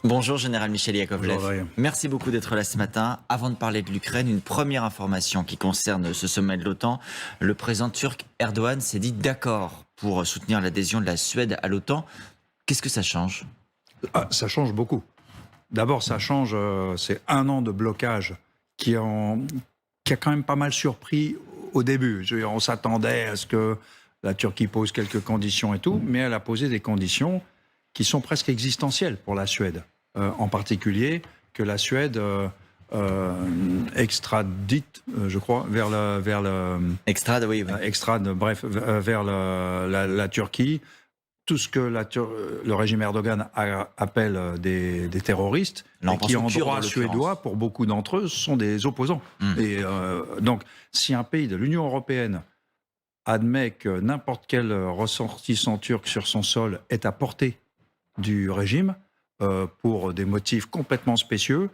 Bonjour Général Michel Yakovlev. Bonjour, Adrien. Merci beaucoup d'être là ce matin. Avant de parler de l'Ukraine, une première information qui concerne ce sommet de l'OTAN. Le président turc Erdogan s'est dit d'accord pour soutenir l'adhésion de la Suède à l'OTAN. Qu'est-ce que ça change? Ça change beaucoup. D'abord, ça change, c'est un an de blocage qui a quand même pas mal surpris au début. Je veux dire, on s'attendait à ce que la Turquie pose quelques conditions et tout, mais elle a posé des conditions qui sont presque existentielles pour la Suède. En particulier que la Suède extradite, je crois, vers Extrade, oui. vers la Turquie tout ce que le régime Erdogan appelle des terroristes, Là, et qui en droit l'occurrence. suédois, pour beaucoup d'entre eux, sont des opposants. Et donc, si un pays de l'Union européenne admet que n'importe quel ressortissant turc sur son sol est à portée du régime, pour des motifs complètement spécieux,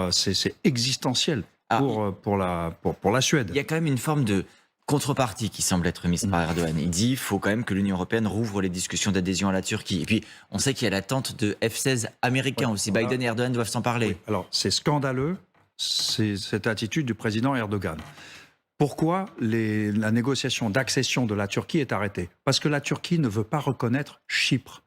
c'est existentiel pour la Suède. Il y a quand même une forme de contrepartie qui semble être mise par Erdogan. Il dit qu'il faut quand même que l'Union européenne rouvre les discussions d'adhésion à la Turquie. Et puis, on sait qu'il y a l'attente de F-16 américains aussi. Voilà. Biden et Erdogan doivent s'en parler. Oui. Alors, c'est scandaleux, cette attitude du président Erdogan. Pourquoi la négociation d'accession de la Turquie est arrêtée? Parce que la Turquie ne veut pas reconnaître Chypre.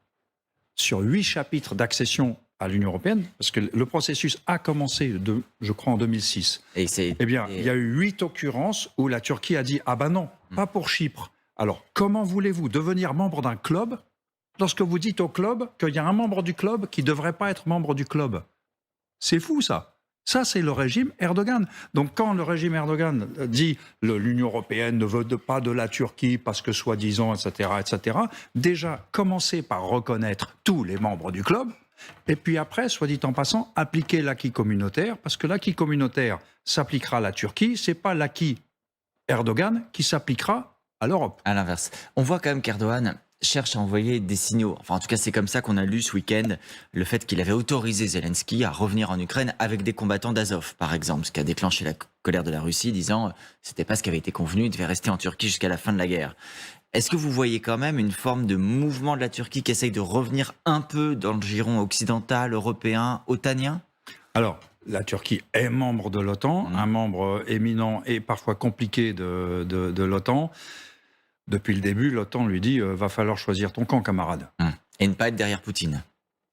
Sur 8 chapitres d'accession à l'Union européenne, parce que le processus a commencé, je crois, en 2006. Eh bien, il y a eu 8 occurrences où la Turquie a dit « Ah ben non, pas pour Chypre ». Alors, comment voulez-vous devenir membre d'un club lorsque vous dites au club qu'il y a un membre du club qui ne devrait pas être membre du club? C'est fou, ça. Ça, c'est le régime Erdogan. Donc, quand le régime Erdogan dit l'Union européenne ne veut pas de la Turquie parce que soi-disant, etc., etc., déjà, commencez par reconnaître tous les membres du club, et puis après, soit dit en passant, appliquer l'acquis communautaire, parce que l'acquis communautaire s'appliquera à la Turquie, c'est pas l'acquis Erdogan qui s'appliquera à l'Europe. À l'inverse. On voit quand même qu'Erdogan cherche à envoyer des signaux. Enfin, en tout cas, c'est comme ça qu'on a lu ce week-end le fait qu'il avait autorisé Zelensky à revenir en Ukraine avec des combattants d'Azov, par exemple, ce qui a déclenché la colère de la Russie, disant c'était pas ce qui avait été convenu, il devait rester en Turquie jusqu'à la fin de la guerre. Est-ce que vous voyez quand même une forme de mouvement de la Turquie qui essaye de revenir un peu dans le giron occidental, européen, otanien? Alors, la Turquie est membre de l'OTAN, un membre éminent et parfois compliqué de l'OTAN. Depuis le début, l'OTAN lui dit va falloir choisir ton camp, camarade. Et ne pas être derrière Poutine.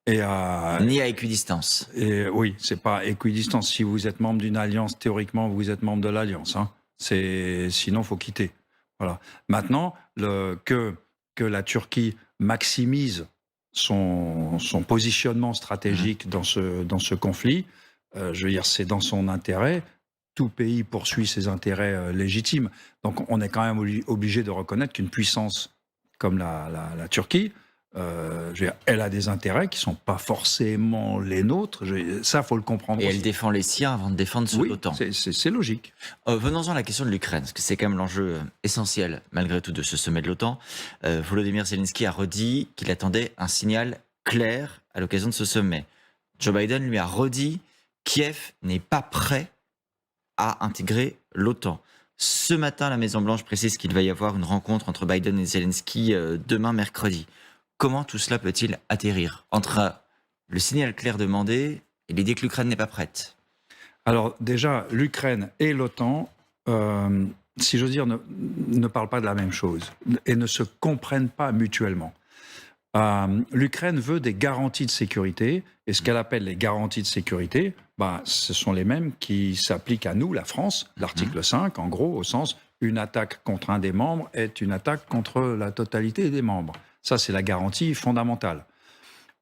Ni à équidistance. Et oui, c'est pas équidistance. Si vous êtes membre d'une alliance, théoriquement, vous êtes membre de l'alliance. Hein. Sinon, faut quitter. Voilà. Maintenant, que la Turquie maximise son positionnement stratégique dans ce conflit, je veux dire, c'est dans son intérêt. Tout pays poursuit ses intérêts légitimes. Donc, on est quand même obligé de reconnaître qu'une puissance comme la Turquie, je veux dire, elle a des intérêts qui ne sont pas forcément les nôtres. Ça, il faut le comprendre. Et aussi. elle défend les siens avant de défendre ceux de l'OTAN. C'est logique. Venons-en à la question de l'Ukraine, parce que c'est quand même l'enjeu essentiel, malgré tout, de ce sommet de l'OTAN. Volodymyr Zelensky a redit qu'il attendait un signal clair à l'occasion de ce sommet. Joe Biden lui a redit Kiev n'est pas prêt à intégrer l'OTAN. Ce matin, la Maison-Blanche précise qu'il va y avoir une rencontre entre Biden et Zelensky demain, mercredi. Comment tout cela peut-il atterrir entre le signal clair demandé et l'idée que l'Ukraine n'est pas prête? Alors déjà, l'Ukraine et l'OTAN, si j'ose dire, ne parlent pas de la même chose et ne se comprennent pas mutuellement. L'Ukraine veut des garanties de sécurité, et ce qu'elle appelle les garanties de sécurité, ce sont les mêmes qui s'appliquent à nous, la France, l'article 5, en gros, au sens une attaque contre un des membres est une attaque contre la totalité des membres. Ça, c'est la garantie fondamentale,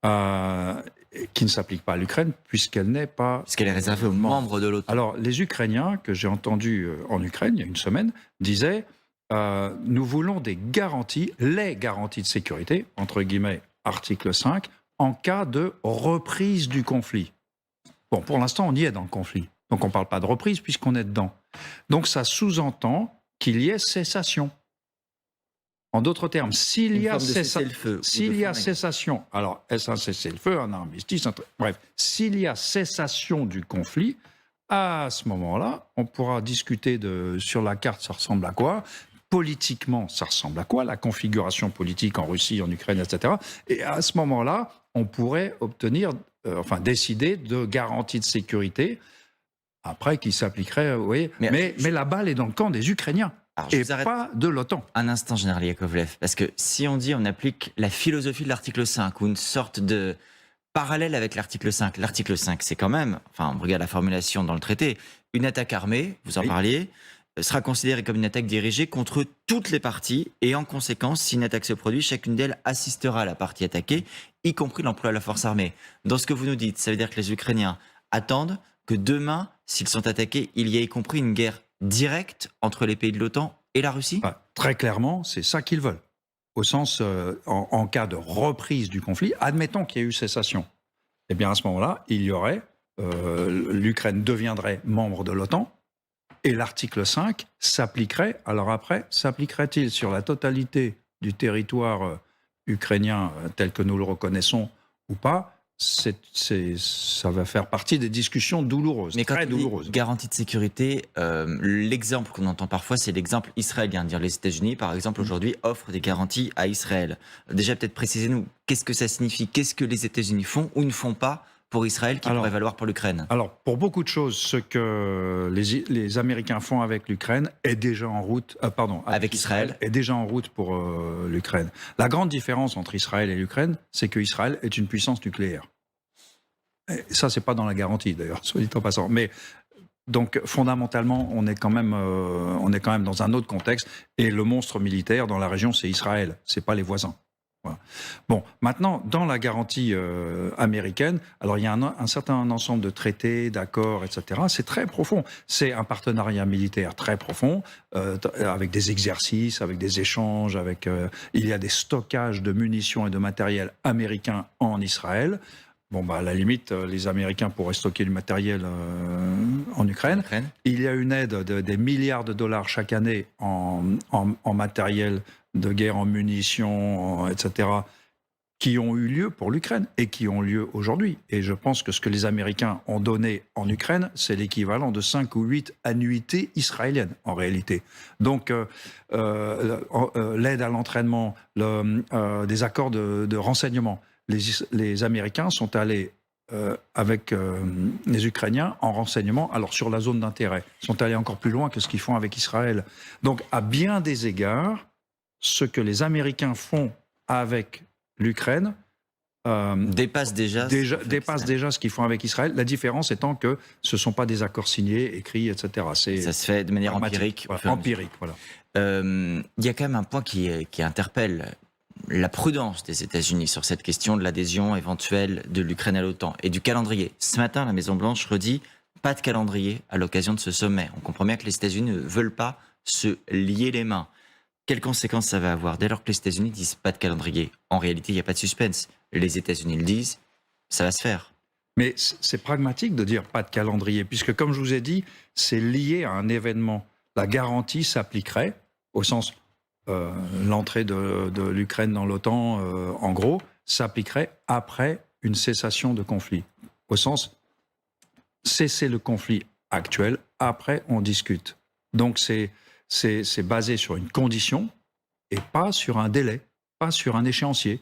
qui ne s'applique pas à l'Ukraine, puisqu'elle n'est pas... Puisqu'elle est réservée aux membres de l'OTAN. Alors, les Ukrainiens, que j'ai entendus en Ukraine, il y a une semaine, disaient nous voulons des garanties, les garanties de sécurité, entre guillemets, article 5, en cas de reprise du conflit. Bon, pour l'instant, on y est dans le conflit. Donc, on ne parle pas de reprise puisqu'on est dedans. Donc, ça sous-entend qu'il y ait cessation. En d'autres termes, s'il y a cessation, alors est-ce un cessez-le-feu, un armistice, bref, s'il y a cessation du conflit, à ce moment-là, on pourra discuter sur la carte, ça ressemble à quoi? Politiquement, ça ressemble à quoi? La configuration politique en Russie, en Ukraine, etc. Et à ce moment-là, on pourrait obtenir décidé de garanties de sécurité, après qui s'appliqueraient, vous voyez. Mais la balle est dans le camp des Ukrainiens et pas de l'OTAN. Un instant, général Yakovlev, parce que si on applique la philosophie de l'article 5 ou une sorte de parallèle avec l'article 5. L'article 5, c'est quand même, on regarde la formulation dans le traité, une attaque armée, vous en parliez, sera considérée comme une attaque dirigée contre toutes les parties et en conséquence, si une attaque se produit, chacune d'elles assistera à la partie attaquée, y compris l'emploi de la force armée. Dans ce que vous nous dites, ça veut dire que les Ukrainiens attendent que demain, s'ils sont attaqués, il y ait y compris une guerre directe entre les pays de l'OTAN et la Russie ? Très clairement, c'est ça qu'ils veulent. Au sens, en cas de reprise du conflit, admettons qu'il y ait eu cessation. Eh bien, à ce moment-là, il y aurait, l'Ukraine deviendrait membre de l'OTAN, et l'article 5 s'appliquerait. Alors après, s'appliquerait-il sur la totalité du territoire ukrainien tel que nous le reconnaissons ou pas ? Ça va faire partie des discussions douloureuses, mais très douloureuses. Garantie de sécurité, l'exemple qu'on entend parfois, c'est l'exemple israélien. Dire les États-Unis, par exemple, aujourd'hui, offrent des garanties à Israël. Déjà, peut-être précisez-nous, qu'est-ce que ça signifie ? Qu'est-ce que les États-Unis font ou ne font pas pour Israël qui pourrait valoir pour l'Ukraine ? Alors, pour beaucoup de choses, ce que les Américains font avec l'Ukraine est déjà en route, avec Israël est déjà en route pour l'Ukraine. La grande différence entre Israël et l'Ukraine, c'est que Israël est une puissance nucléaire. Et ça, c'est pas dans la garantie, d'ailleurs, soit dit en passant. Mais donc, fondamentalement, on est quand même dans un autre contexte. Et le monstre militaire dans la région, c'est Israël, c'est pas les voisins. Voilà. Bon, maintenant, dans la garantie américaine, alors il y a un certain ensemble de traités, d'accords, etc. C'est très profond. C'est un partenariat militaire très profond, avec des exercices, avec des échanges, il y a des stockages de munitions et de matériel américain en Israël. Bon, à la limite, les Américains pourraient stocker du matériel en Ukraine. Il y a une aide des milliards de dollars chaque année en matériel de guerre, en munitions, etc., qui ont eu lieu pour l'Ukraine et qui ont lieu aujourd'hui. Et je pense que ce que les Américains ont donné en Ukraine, c'est l'équivalent de 5 ou 8 annuités israéliennes, en réalité. Donc, l'aide à l'entraînement, des accords de renseignement. Les Américains sont allés avec les Ukrainiens en renseignement, alors sur la zone d'intérêt, sont allés encore plus loin que ce qu'ils font avec Israël. Donc, à bien des égards, ce que les Américains font avec l'Ukraine dépasse déjà ce qu'ils font avec Israël. La différence étant que ce ne sont pas des accords signés, écrits, etc. Ça se fait de manière empirique. Voilà. Il y a quand même un point qui interpelle la prudence des États-Unis sur cette question de l'adhésion éventuelle de l'Ukraine à l'OTAN et du calendrier. Ce matin, la Maison-Blanche redit pas de calendrier à l'occasion de ce sommet. On comprend bien que les États-Unis ne veulent pas se lier les mains. Quelles conséquences ça va avoir dès lors que les États-Unis disent pas de calendrier ? En réalité, il n'y a pas de suspense. Les États-Unis le disent, ça va se faire. Mais c'est pragmatique de dire pas de calendrier, puisque comme je vous ai dit, c'est lié à un événement. La garantie s'appliquerait au sens l'entrée de l'Ukraine dans l'OTAN, en gros, s'appliquerait après une cessation de conflit. Au sens, cesser le conflit actuel, après on discute. Donc c'est basé sur une condition et pas sur un délai, pas sur un échéancier.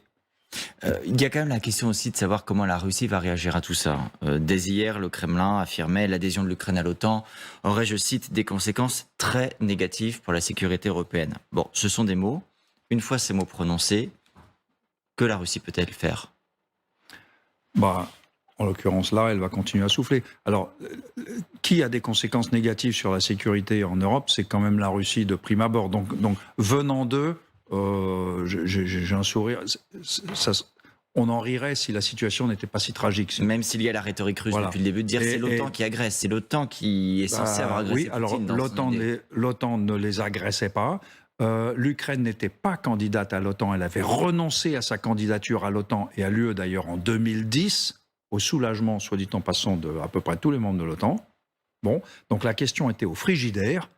Il y a quand même la question aussi de savoir comment la Russie va réagir à tout ça. Dès hier, le Kremlin affirmait l'adhésion de l'Ukraine à l'OTAN aurait, je cite, des conséquences très négatives pour la sécurité européenne. Bon, ce sont des mots. Une fois ces mots prononcés, que la Russie peut-elle faire ? En l'occurrence, là, elle va continuer à souffler. Alors, qui a des conséquences négatives sur la sécurité en Europe ? C'est quand même la Russie de prime abord. Donc venant d'eux, j'ai un sourire. On en rirait si la situation n'était pas si tragique. Même s'il y a la rhétorique russe depuis le début de dire c'est l'OTAN qui agresse, c'est l'OTAN qui est censé avoir agressé Poutine. Oui, alors l'OTAN ne les agressait pas. L'Ukraine n'était pas candidate à l'OTAN. Elle avait renoncé à sa candidature à l'OTAN et à l'UE d'ailleurs en 2010, au soulagement, soit dit en passant, de à peu près tous les membres de l'OTAN. Bon, donc la question était au frigidaire.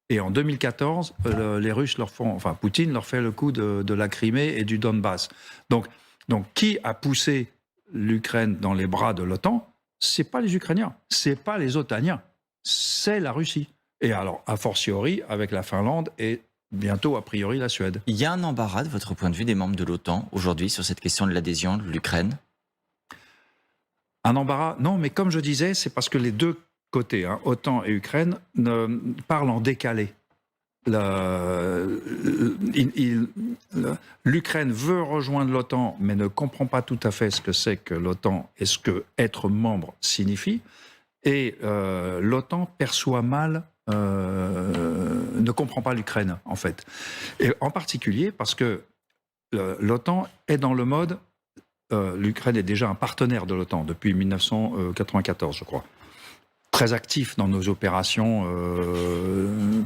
Et en 2014, les Russes Poutine leur fait le coup de la Crimée et du Donbass. Donc, qui a poussé l'Ukraine dans les bras de l'OTAN ? C'est pas les Ukrainiens, c'est pas les Otaniens, c'est la Russie. Et alors, a fortiori, avec la Finlande et bientôt, a priori, la Suède. Il y a un embarras, de votre point de vue, des membres de l'OTAN aujourd'hui sur cette question de l'adhésion de l'Ukraine ? Un embarras, non, mais comme je disais, c'est parce que les deux côtés, hein, OTAN et Ukraine, parlent en décalé. L'Ukraine veut rejoindre l'OTAN, mais ne comprend pas tout à fait ce que c'est que l'OTAN et ce que être membre signifie. Et l'OTAN perçoit mal, ne comprend pas l'Ukraine, en fait. Et en particulier parce que l'OTAN est dans le mode... l'Ukraine est déjà un partenaire de l'OTAN depuis 1994, je crois. Très actif dans nos opérations,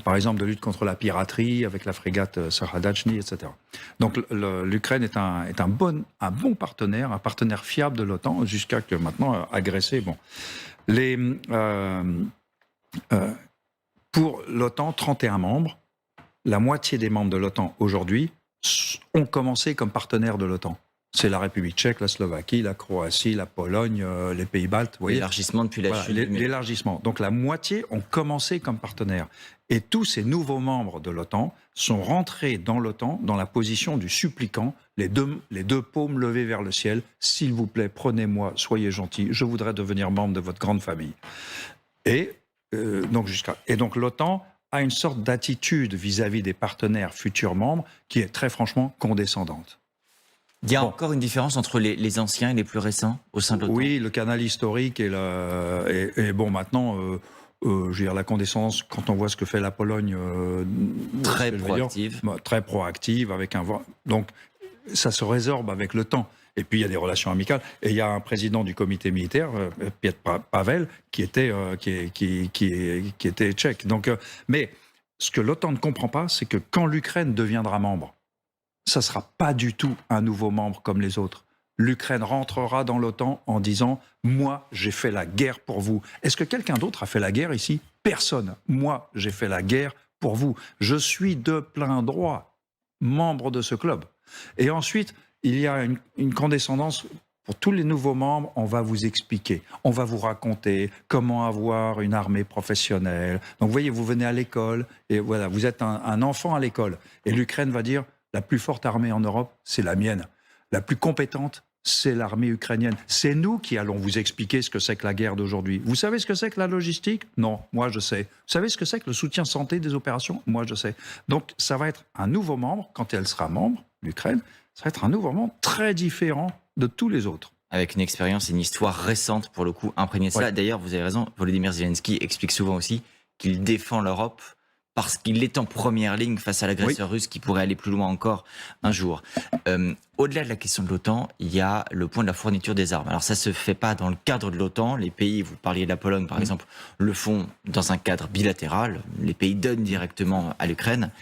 par exemple de lutte contre la piraterie avec la frégate Saradachny, etc. Donc l'Ukraine est un bon partenaire, un partenaire fiable de l'OTAN, jusqu'à que maintenant agressé. Bon, pour l'OTAN, 31 membres, la moitié des membres de l'OTAN aujourd'hui ont commencé comme partenaires de l'OTAN. C'est la République tchèque, la Slovaquie, la Croatie, la Pologne, les Pays-Baltes. L'élargissement depuis la chute. L'élargissement. Donc la moitié ont commencé comme partenaires. Et tous ces nouveaux membres de l'OTAN sont rentrés dans l'OTAN dans la position du supplicant, les deux paumes levées vers le ciel. S'il vous plaît, prenez-moi, soyez gentils, je voudrais devenir membre de votre grande famille. Et donc l'OTAN a une sorte d'attitude vis-à-vis des partenaires futurs membres qui est très franchement condescendante. Il y a encore une différence entre les anciens et les plus récents au sein de l'OTAN. Oui, le canal historique et bon, maintenant, je veux dire, la condescendance, quand on voit ce que fait la Pologne... très proactive. Très proactive, avec un... Donc, ça se résorbe avec le temps. Et puis, il y a des relations amicales. Et il y a un président du comité militaire, Piotr Pavel, qui était tchèque. Donc, mais ce que l'OTAN ne comprend pas, c'est que quand l'Ukraine deviendra membre, ça ne sera pas du tout un nouveau membre comme les autres. L'Ukraine rentrera dans l'OTAN en disant « Moi, j'ai fait la guerre pour vous ». Est-ce que quelqu'un d'autre a fait la guerre ici ? Personne. Moi, j'ai fait la guerre pour vous. Je suis de plein droit membre de ce club. Et ensuite, il y a une condescendance pour tous les nouveaux membres. On va vous expliquer, on va vous raconter comment avoir une armée professionnelle. Donc vous voyez, vous venez à l'école et voilà, vous êtes un enfant à l'école. Et l'Ukraine va dire « La plus forte armée en Europe, c'est la mienne. La plus compétente, c'est l'armée ukrainienne. C'est nous qui allons vous expliquer ce que c'est que la guerre d'aujourd'hui. Vous savez ce que c'est que la logistique ? Non, moi je sais. Vous savez ce que c'est que le soutien santé des opérations ? Moi je sais. Donc ça va être un nouveau membre, quand elle sera membre, l'Ukraine, ça va être un nouveau membre très différent de tous les autres. Avec une expérience et une histoire récente, pour le coup, imprégnée de cela. Ouais. D'ailleurs, vous avez raison, Volodymyr Zelensky explique souvent aussi qu'il défend l'Europe parce qu'il est en première ligne face à l'agresseur russe qui pourrait aller plus loin encore un jour. Au-delà de la question de l'OTAN, il y a le point de la fourniture des armes. Alors ça ne se fait pas dans le cadre de l'OTAN. Les pays, vous parliez de la Pologne par exemple, le font dans un cadre bilatéral. Les pays donnent directement à l'Ukraine.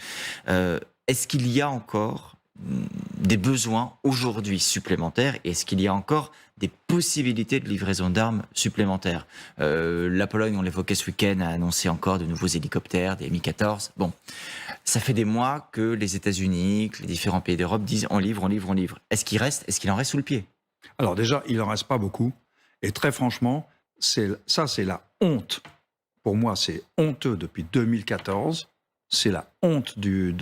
Est-ce qu'il y a encore des besoins aujourd'hui supplémentaires et est-ce qu'il y a encore des possibilités de livraison d'armes supplémentaires? La Pologne, on l'évoquait ce week-end, a annoncé encore de nouveaux hélicoptères, des Mi-14. Bon, ça fait des mois que les États-Unis, que les différents pays d'Europe disent on livre, on livre, on livre. Est-ce qu'il en reste sous le pied? Alors déjà, il n'en reste pas beaucoup. Et très franchement, c'est la honte. Pour moi, c'est honteux depuis 2014. C'est la honte de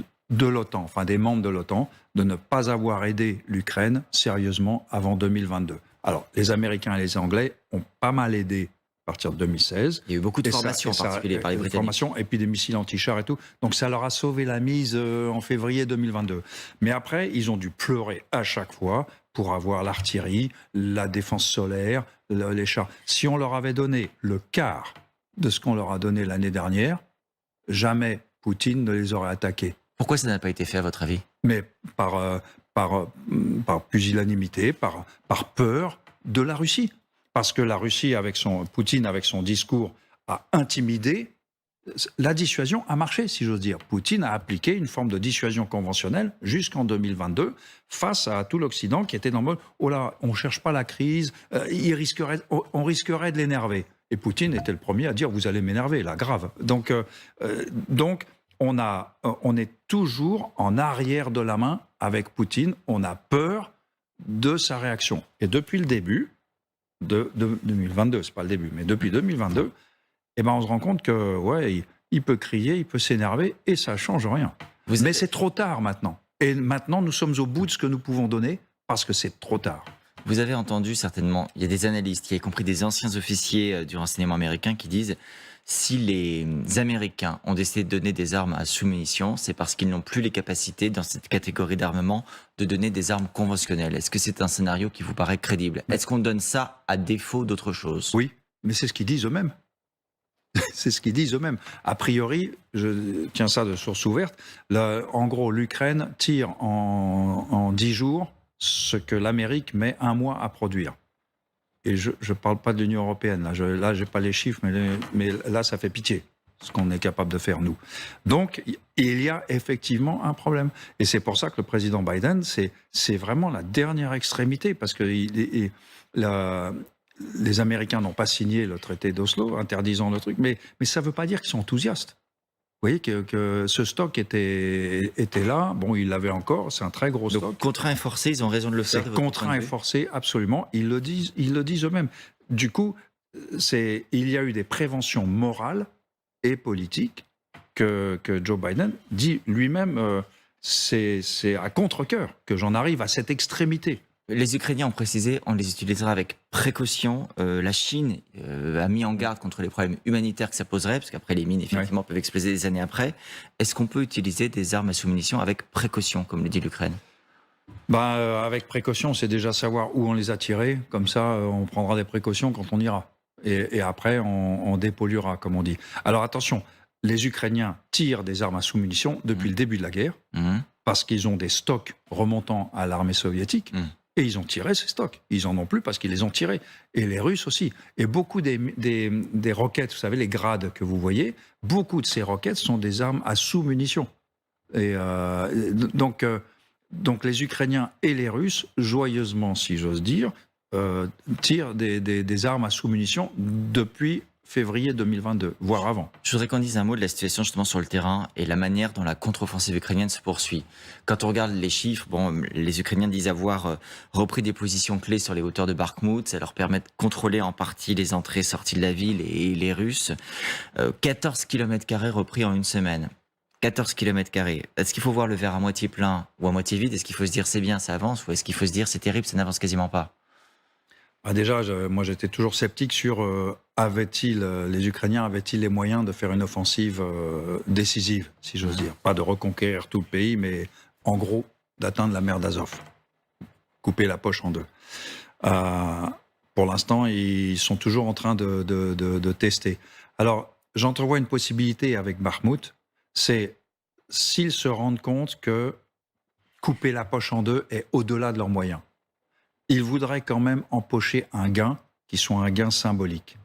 l'OTAN, enfin des membres de l'OTAN, de ne pas avoir aidé l'Ukraine sérieusement avant 2022. Alors, les Américains et les Anglais ont pas mal aidé à partir de 2016. Il y a eu beaucoup de formations, en particulier par les Britanniques. Et puis des missiles anti-chars et tout. Donc ça leur a sauvé la mise en février 2022. Mais après, ils ont dû pleurer à chaque fois pour avoir l'artillerie, la défense solaire, les chars. Si on leur avait donné le quart de ce qu'on leur a donné l'année dernière, jamais Poutine ne les aurait attaqués. Pourquoi ça n'a pas été fait, à votre avis? Mais par pusillanimité, par peur de la Russie. Parce que la Russie, Poutine, avec son discours, a intimidé. La dissuasion a marché, si j'ose dire. Poutine a appliqué une forme de dissuasion conventionnelle jusqu'en 2022 face à tout l'Occident qui était dans le mode « Oh là, on ne cherche pas la crise, on risquerait de l'énerver ». Et Poutine était le premier à dire « Vous allez m'énerver, là, grave ». Donc on est toujours en arrière de la main avec Poutine. On a peur de sa réaction. Et depuis le début de 2022, c'est pas le début, mais depuis 2022, on se rend compte que il peut crier, il peut s'énerver et ça change rien. Mais c'est trop tard maintenant. Et maintenant, nous sommes au bout de ce que nous pouvons donner parce que c'est trop tard. Vous avez entendu certainement, il y a des analystes, y compris des anciens officiers du renseignement américain qui disent si les Américains ont décidé de donner des armes à sous-munitions, c'est parce qu'ils n'ont plus les capacités dans cette catégorie d'armement de donner des armes conventionnelles. Est-ce que c'est un scénario qui vous paraît crédible? Est-ce qu'on donne ça à défaut d'autre chose? Oui, mais c'est ce qu'ils disent eux-mêmes. C'est ce qu'ils disent eux-mêmes. A priori, je tiens ça de source ouverte, en gros, l'Ukraine tire en 10 jours ce que l'Amérique met 1 mois à produire. Et je ne parle pas de l'Union européenne, là je n'ai pas les chiffres, mais là, ça fait pitié, ce qu'on est capable de faire, nous. Donc, il y a effectivement un problème. Et c'est pour ça que le président Biden, c'est vraiment la dernière extrémité, parce que les Américains n'ont pas signé le traité d'Oslo, interdisant le truc, mais ça ne veut pas dire qu'ils sont enthousiastes. Vous voyez que ce stock était là, bon, ils l'avaient encore, c'est un très gros stock. Donc, contraint et forcé, ils ont raison de le faire. C'est contraint et forcé, absolument, ils le disent eux-mêmes. Du coup, il y a eu des préventions morales et politiques que Joe Biden dit lui-même, c'est à contre-cœur que j'en arrive à cette extrémité. Les Ukrainiens ont précisé, on les utilisera avec précaution. La Chine a mis en garde contre les problèmes humanitaires que ça poserait, parce qu'après les mines, effectivement, peuvent exploser des années après. Est-ce qu'on peut utiliser des armes à sous-munitions avec précaution, comme le dit l'Ukraine? Avec précaution, c'est déjà savoir où on les a tirés. Comme ça, on prendra des précautions quand on ira. Et après, on dépolluera, comme on dit. Alors attention, les Ukrainiens tirent des armes à sous-munitions depuis le début de la guerre, parce qu'ils ont des stocks remontant à l'armée soviétique. Et ils ont tiré ces stocks. Ils en ont plus parce qu'ils les ont tirés. Et les Russes aussi. Et beaucoup des roquettes, vous savez, les grades que vous voyez, beaucoup de ces roquettes sont des armes à sous-munitions. Et donc les Ukrainiens et les Russes, joyeusement, si j'ose dire, tirent des armes à sous-munitions depuis février 2022, voire avant. Je voudrais qu'on dise un mot de la situation justement sur le terrain et la manière dont la contre-offensive ukrainienne se poursuit. Quand on regarde les chiffres, les Ukrainiens disent avoir repris des positions clés sur les hauteurs de Bakhmout, ça leur permet de contrôler en partie les entrées et sorties de la ville et les Russes. 14 km² repris en une semaine. 14 km². Est-ce qu'il faut voir le verre à moitié plein ou à moitié vide? Est-ce qu'il faut se dire c'est bien, ça avance? Ou est-ce qu'il faut se dire c'est terrible, ça n'avance quasiment pas? Déjà, moi j'étais toujours sceptique sur les Ukrainiens avaient-ils les moyens de faire une offensive décisive, si j'ose dire. Pas de reconquérir tout le pays, mais en gros d'atteindre la mer d'Azov, couper la poche en deux. Pour l'instant, ils sont toujours en train de tester. Alors, j'entrevois une possibilité avec Bakhmout, c'est s'ils se rendent compte que couper la poche en deux est au-delà de leurs moyens. Ils voudraient quand même empocher un gain qui soit un gain symbolique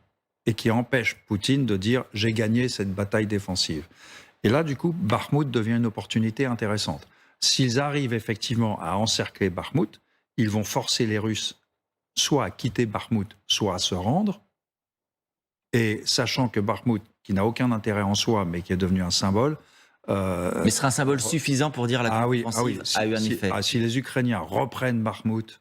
et qui empêche Poutine de dire « j'ai gagné cette bataille défensive ». Et là, du coup, Bakhmout devient une opportunité intéressante. S'ils arrivent effectivement à encercler Bakhmout, ils vont forcer les Russes soit à quitter Bakhmout, soit à se rendre. Et sachant que Bakhmout, qui n'a aucun intérêt en soi, mais qui est devenu un symbole... mais ce sera un symbole suffisant pour dire la contre-offensive a eu un effet. Si les Ukrainiens reprennent Bakhmout,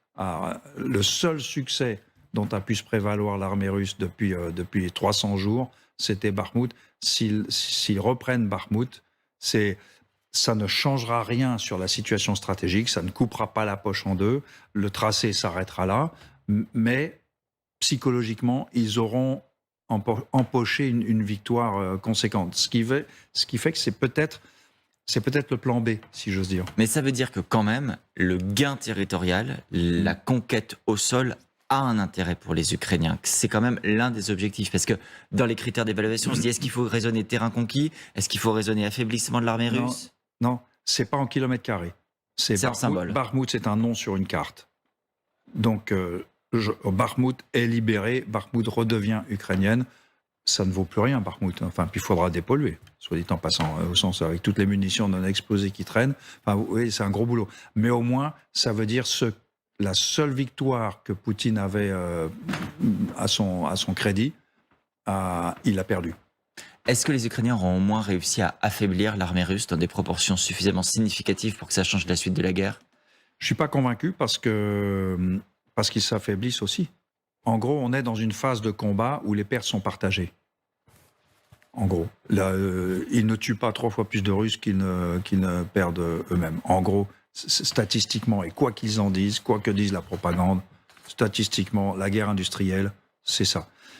le seul succès dont a pu se prévaloir l'armée russe depuis 300 jours, c'était Bakhmout. S'ils reprennent Bakhmout, ça ne changera rien sur la situation stratégique, ça ne coupera pas la poche en deux, le tracé s'arrêtera là, mais psychologiquement, ils auront empoché une victoire conséquente. Ce qui fait que c'est peut-être le plan B, si j'ose dire. Mais ça veut dire que quand même, le gain territorial, la conquête au sol a un intérêt pour les Ukrainiens. C'est quand même l'un des objectifs. Parce que dans les critères d'évaluation, on se dit, est-ce qu'il faut raisonner terrain conquis? Est-ce qu'il faut raisonner affaiblissement de l'armée russe? Non, c'est pas en kilomètres carrés. C'est un symbole. Bakhmout, c'est un nom sur une carte. Donc, Bakhmout est libéré, Bakhmout redevient ukrainienne. Ça ne vaut plus rien, Bakhmout. Enfin, puis il faudra dépolluer, soit dit en passant, au sens avec toutes les munitions non explosées qui traînent. Enfin, oui, c'est un gros boulot. Mais au moins, ça veut dire la seule victoire que Poutine avait à son crédit, il l'a perdue. Est-ce que les Ukrainiens auront au moins réussi à affaiblir l'armée russe dans des proportions suffisamment significatives pour que ça change la suite de la guerre? Je ne suis pas convaincu parce qu'ils s'affaiblissent aussi. En gros, on est dans une phase de combat où les pertes sont partagées. En gros, là, ils ne tuent pas 3 fois plus de Russes qu'ils ne perdent eux-mêmes. En gros, statistiquement, et quoi qu'ils en disent, quoi que dise la propagande, statistiquement, la guerre industrielle, c'est ça.